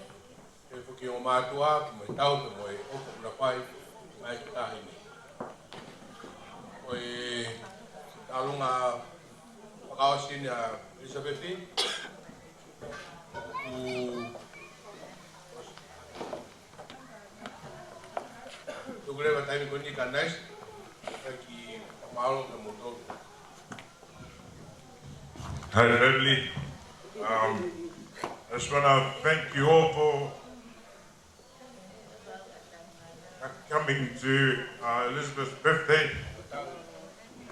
A: e whuki o mātua, mo tau pe mo e hoko na whai, mai ki tahine. O e tālunga whakaosini a Elizabeth, Tukureva taimi koni ka nice, ki malo ka moto.
C: Hi, family. I just want to thank you all for coming to Elizabeth's birthday.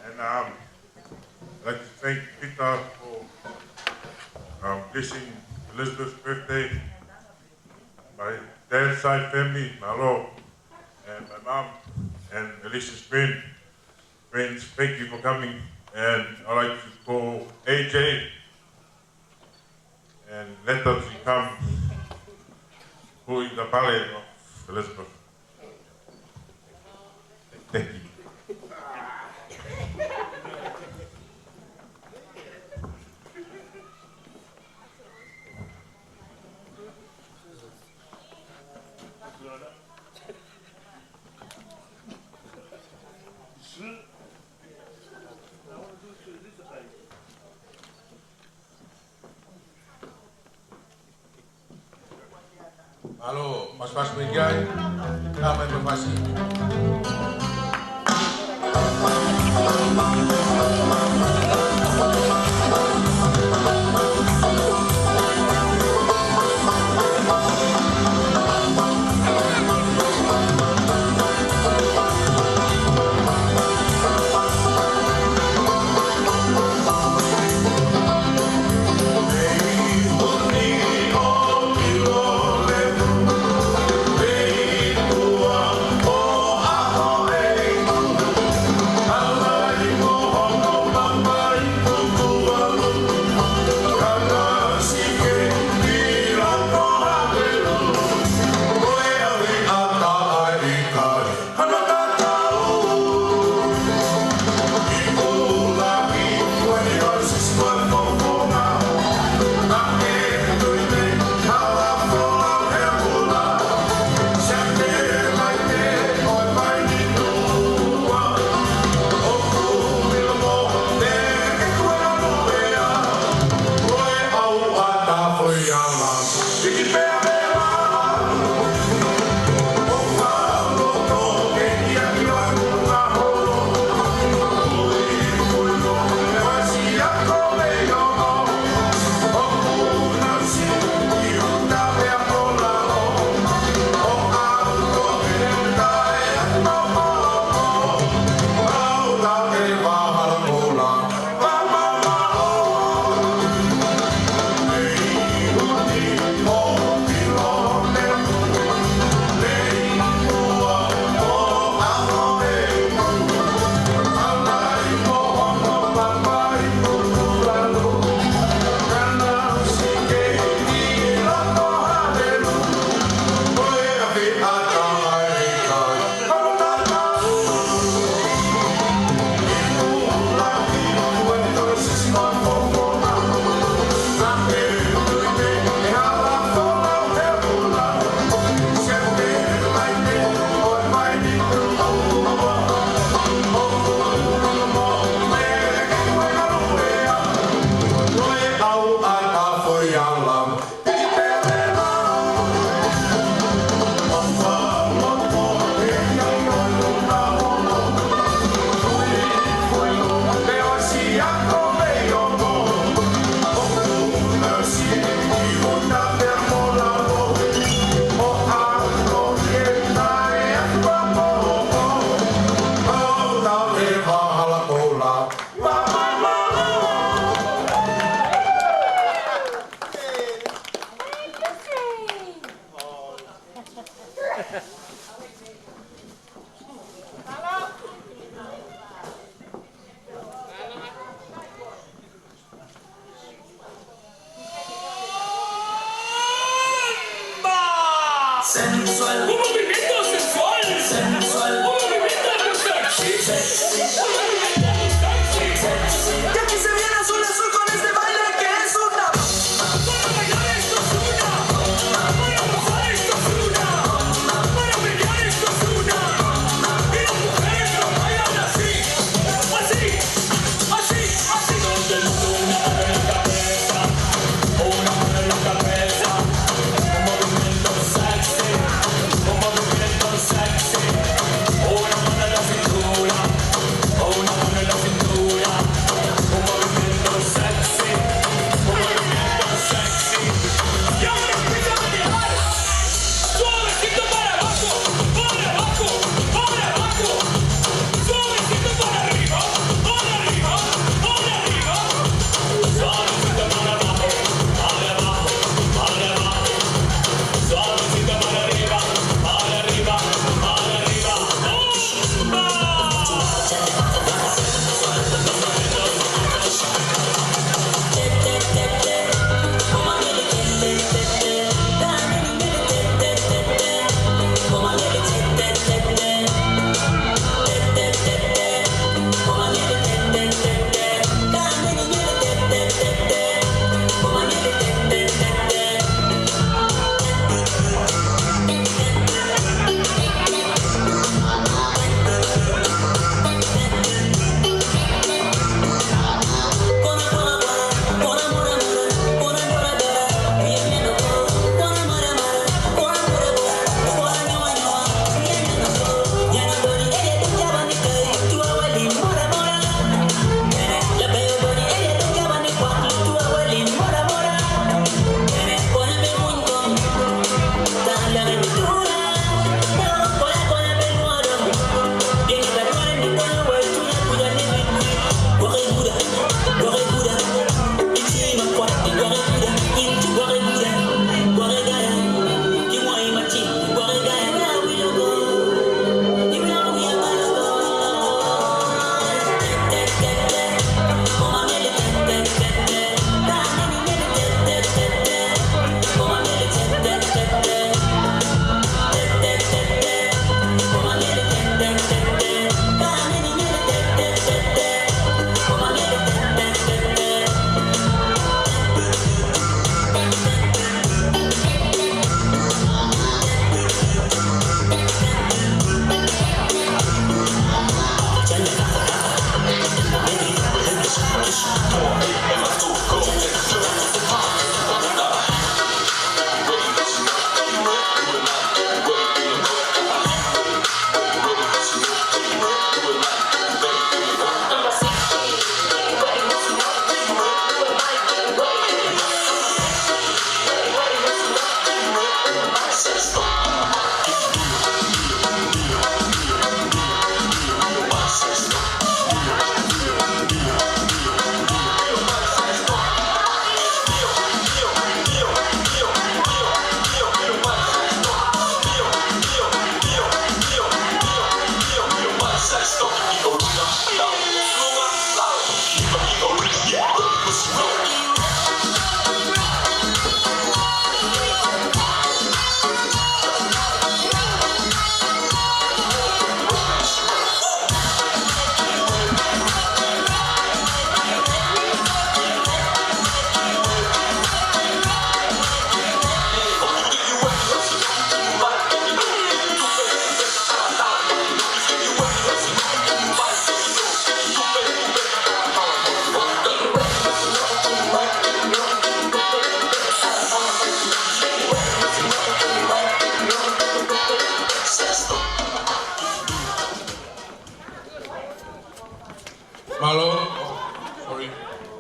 C: And I'd like to thank Peter for blessing Elizabeth's birthday. My dad's side family, Malo, and my mom, and Alicia's friends, thank you for coming. And I'd like to call AJ and let them come who is the ballet of Elizabeth. Thank you.
A: Alo, pas-pas menjai, kami berpasi.
H: Sensual. Un movimiento sensual. Sensual. Un movimiento sexy. Un movimiento sexy. Y aquí se viene azul azul con este baile que es una. Para bailar esto es una. Para gozar esto es una. Para bailar esto es una. Y las mujeres lo bailan así. Así. Así. Así. Todo el mundo una mano en la cabeza. Una mano en la cabeza. Un movimiento sexy. Un movimiento sexy. Una mano en la cintura. Una mano en la cintura. Un movimiento sexy. Un movimiento sexy. Y ahora empieza a bailar. Suavecito para abajo. Para abajo. Para abajo. Suavecito para arriba. Para arriba. Para arriba. Suavecito para abajo. Para abajo. Para abajo. Suavecito para arriba, para arriba, para arriba.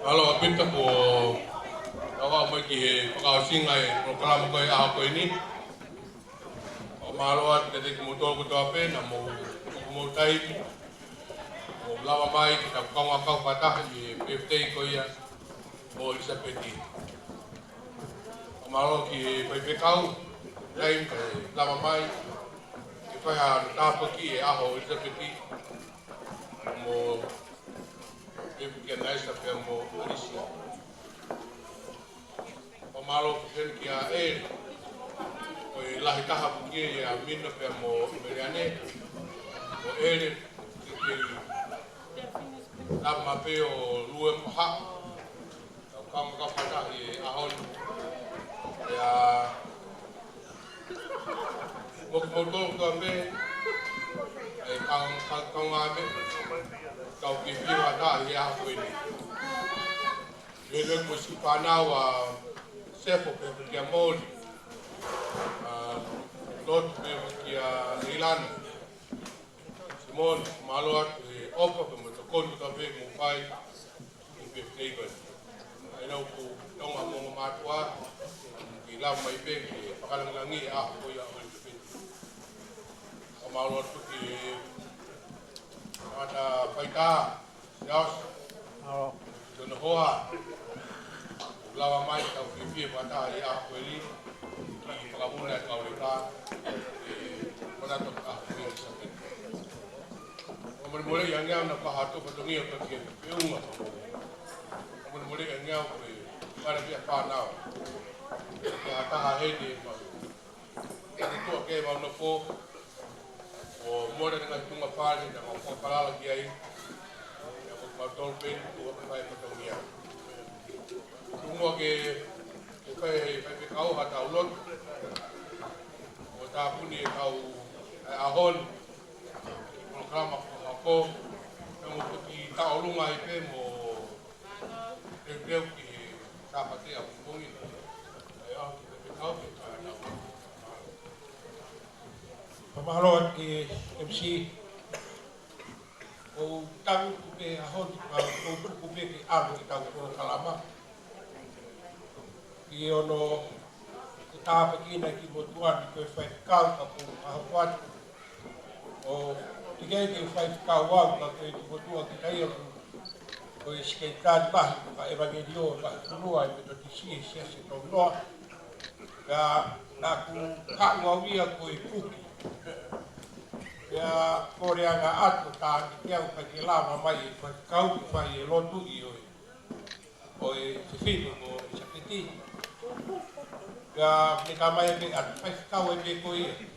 A: Malo pinta ko awa mo ki pagkasinga programa ko ako ko ini. O malo at dito ko to ape na mo tay mo lawa mai ka kau patah di PFT ko ya mo isa peti. O malo ki pai kau lain ka lawa mai whai a tāpaki e aho i te piti mo e kia naisa pia mo Alisia. O malo pen kia e o e lahi taha pukia i a mina pia mo Meriane o ere ki tama pe o lue moha o kama ka patahi e ahon e a mokomoto ka me e kaunga me kau ki whiwa tahi e aho koini e le ko si whanau a sefo pe kia mōri lotu pe kia Ilana Simon malo atu e opa pe mo te konu ta pe mo pai i pe pleibai e nau ku tonga mo matua ki lau mai pe ki whakalangangi e aho koi a oi pe o malo atu ki ata whaita Yaos Tuna hoa lawa mai tau ki pia wata i aho koi li ki whakamuna e kau le tā e kona toka aho koi sa pe mole yang ngau na paha tu patungi o pake peunga. Mole yang ngau pe para pia pa nau. Ya taha hede ma. Ya tu ke ma no po o mole nga tunga pale na ko palala ki ai. Ya ko pa tol pen tu ko pai patungi. Tungo ke pai kau hata ulot. O ta puni kau ahon. Programa ko mo ki taolunga i pe mo e peo ki tapate a pungi ai au ki pe kau pe na
B: Pamalo ki MC o tang pe ahon o pe ki aro ki tau ko kalama ki ono ki tapa ki na ki mo tuan ki fai kau ka pu ahwan o Tiga ke fai kawang ka ke tutua ki kai o skeitan bah ka evangelio ba tunua i to tisi se to no ka na ku ka ngawia ko i puki ya korea ga atu ta ki kia ka ki lava mai fa kau ki fai e lotu i o e te fino o sa piti ka me ka mai ke at fai kau e ke ko i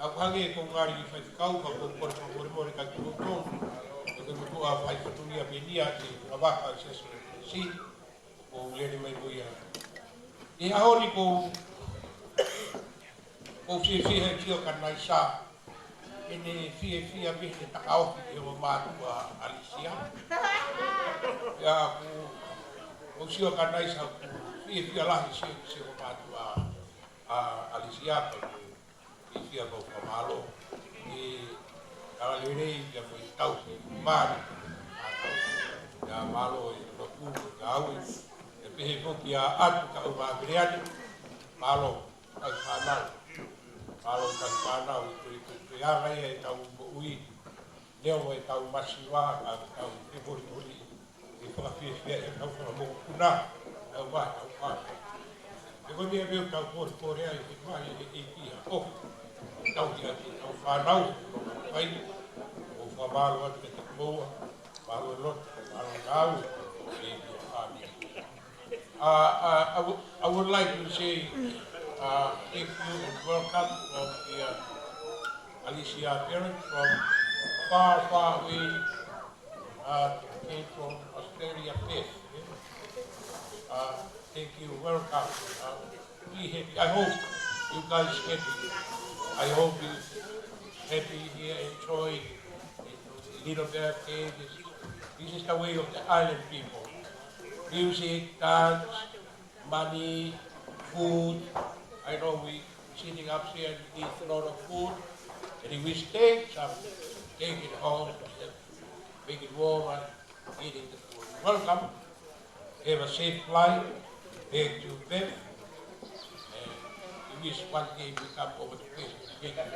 B: Aku hangi ko ngari ki fai kau ka ko por ka ki ko ko ko a fai ko tu ia benia ki abaka se si o le mai ko ia e ahoni ko si he ki ka nai sa ene fi a bi te takao ki o ma tu a Alicia ya ko si ka nai sa fi ala si o ma tu a Alicia Ia ko pamalo ni ala lere ia ko tau mari ya malo i ko ku gau e pe ko kia atu ka uma griani malo ka sana malo ka sana u ko ya mai e tau ui leo e tau masiwa ka tau e bori e ko fi e tau ko mo kuna e wa e ko ni e tau ko rea e mai e ia o tau ki ati, tau whanau, pai, o whamalo atu te moa, malo e lot, malo ngau, e ki whamia. I would like to say thank you and welcome of the Alicia parents from far away, came from Australia, Perth. Thank you, welcome. Be happy. I hope you guys happy. I hope you happy here, enjoy little birthday. This is the way of the island people. Music, dance, money, food. I know we sitting up here and eat a lot of food. And if we stay, take it home, make it warm and eating the food. Welcome. Have a safe flight back to Perth. Wish one day we come over to place to get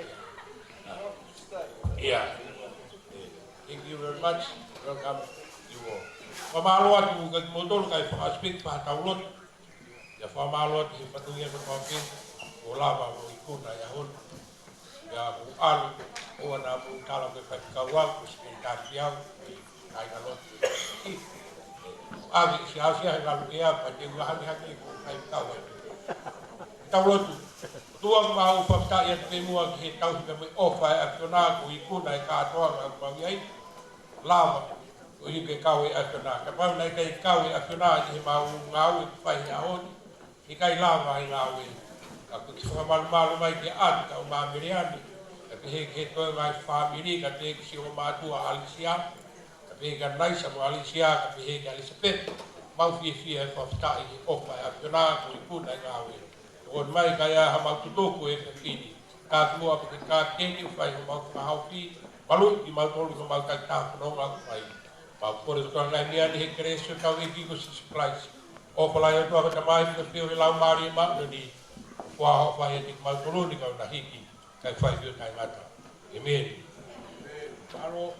B: yeah. Thank you very much. Welcome you all. Pamalo atu ka motor kay pa-speak pa taulot. Ya pamalo atu patunya ko pamkin. Wala ba ko ikuna ya hon. Ya alu o na mo tala ko fa ka wa ko se ta dia ai ka lo ave se a se ga lu ia pa te wa ha ko ai ka wa ta lo tu tua ma o fa ta ia te mo ki ta ka me ofa a tona ko I ku na ka to ma ma ai lava o I ke ka we a tona ka pa na ke ka we a tona I ma u nga u fa ia o I kai lava I nga we ka ku fa mal mai ke an ka ma miriani ka ke to mai family ka te si o ma tu Alicia ka pe ka nai sa mo Alicia ka pe ka Elizabeth mau fi fa ta I ofa a tona ko I ku na nga we o mai ka ia ha mau tutoku e whakini. Ka tua pe ka kene whai ho mau whahaupi, malu I mau tolu ho mau kai tā whanonga whai. Mau kore toa ngai mea ni he keresio tau e kiko si surprise. O palai o tua hata mai pika pio he lau maari e manu ni kua ho whai e tik mau tolu ni kau na hiki kai whai pio kai ngata. E mea ni. Alo.